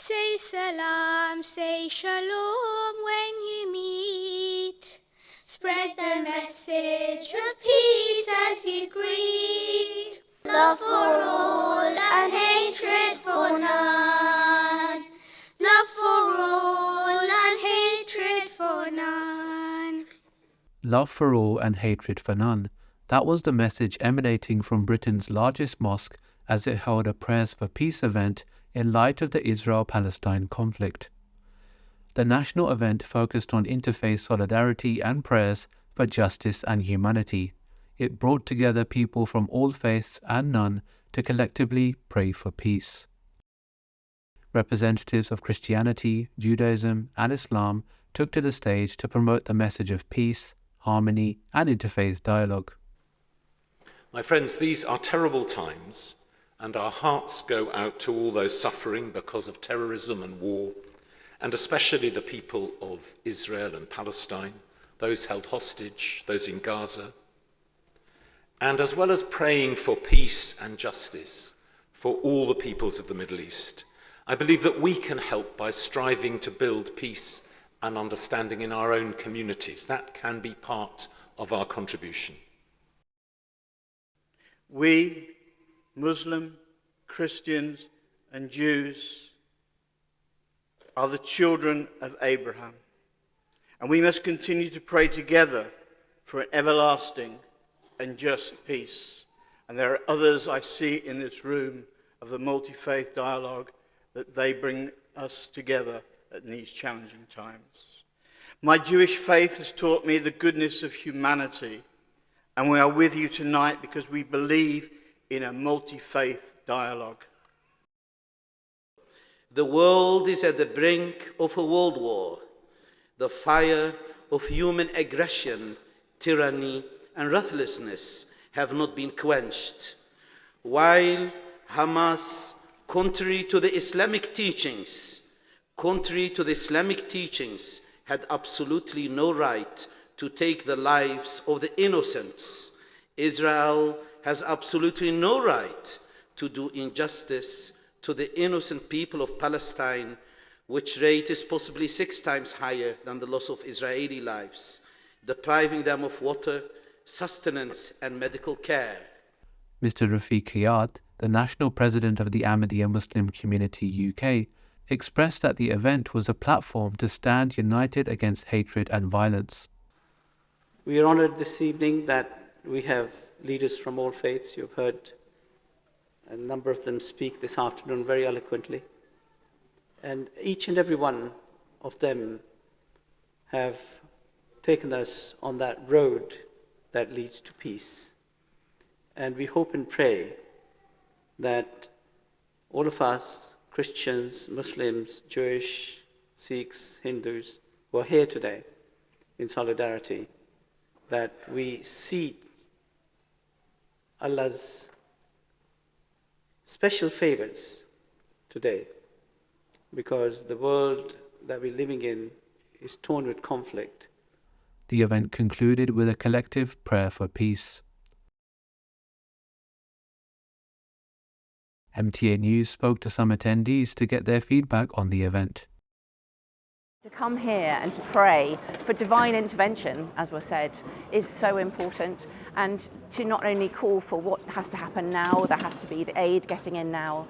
Say salam, say shalom when you meet. Spread the message of peace as you greet. Love for all and hatred for none. Love for all and hatred for none. Love for all and hatred for none. That was the message emanating from Britain's largest mosque as it held a Prayers for Peace event in light of the Israel-Palestine conflict. The national event focused on interfaith solidarity and prayers for justice and humanity. It brought together people from all faiths and none to collectively pray for peace. Representatives of Christianity, Judaism, and Islam took to the stage to promote the message of peace, harmony, and interfaith dialogue. My friends, these are terrible times, and our hearts go out to all those suffering because of terrorism and war, and especially the people of Israel and Palestine, those held hostage, those in Gaza. And as well as praying for peace and justice for all the peoples of the Middle East, I believe that we can help by striving to build peace and understanding in our own communities. That can be part of our contribution. We, Muslim, Christians, and Jews, are the children of Abraham, and we must continue to pray together for an everlasting and just peace. And there are others I see in this room of the multi-faith dialogue that they bring us together at these challenging times. My Jewish faith has taught me the goodness of humanity, and we are with you tonight because we believe in a multi-faith dialogue. The world is at the brink of a world war. The fire of human aggression, tyranny, and ruthlessness have not been quenched. While Hamas, contrary to the Islamic teachings, had absolutely no right to take the lives of the innocents, Israel has absolutely no right to do injustice to the innocent people of Palestine, which rate is possibly 6 times higher than the loss of Israeli lives, depriving them of water, sustenance, and medical care. Mr. Rafiq Hayat, the national president of the Ahmadiyya Muslim Community UK, expressed that the event was a platform to stand united against hatred and violence. We are honored this evening that we have leaders from all faiths. You've heard a number of them speak this afternoon very eloquently. And each and every one of them have taken us on that road that leads to peace. And we hope and pray that all of us, Christians, Muslims, Jewish, Sikhs, Hindus, who are here today in solidarity, that we see Allah's special favors today, because the world that we're living in is torn with conflict. The event concluded with a collective prayer for peace. MTA News spoke to some attendees to get their feedback on the event. To come here and to pray for divine intervention, as was said, is so important, and to not only call for what has to happen now, there has to be the aid getting in now,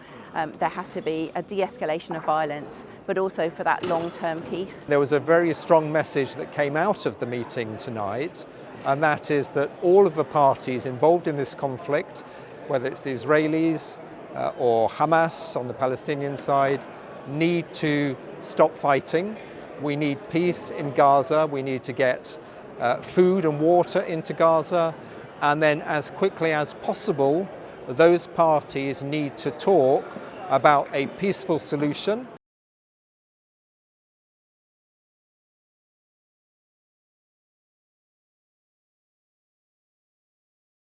there has to be a de-escalation of violence, but also for that long-term peace. There was a very strong message that came out of the meeting tonight, and that is that all of the parties involved in this conflict, whether it's the Israelis or Hamas on the Palestinian side, need to stop fighting. We need peace in Gaza. We need to get food and water into Gaza. And then as quickly as possible, those parties need to talk about a peaceful solution.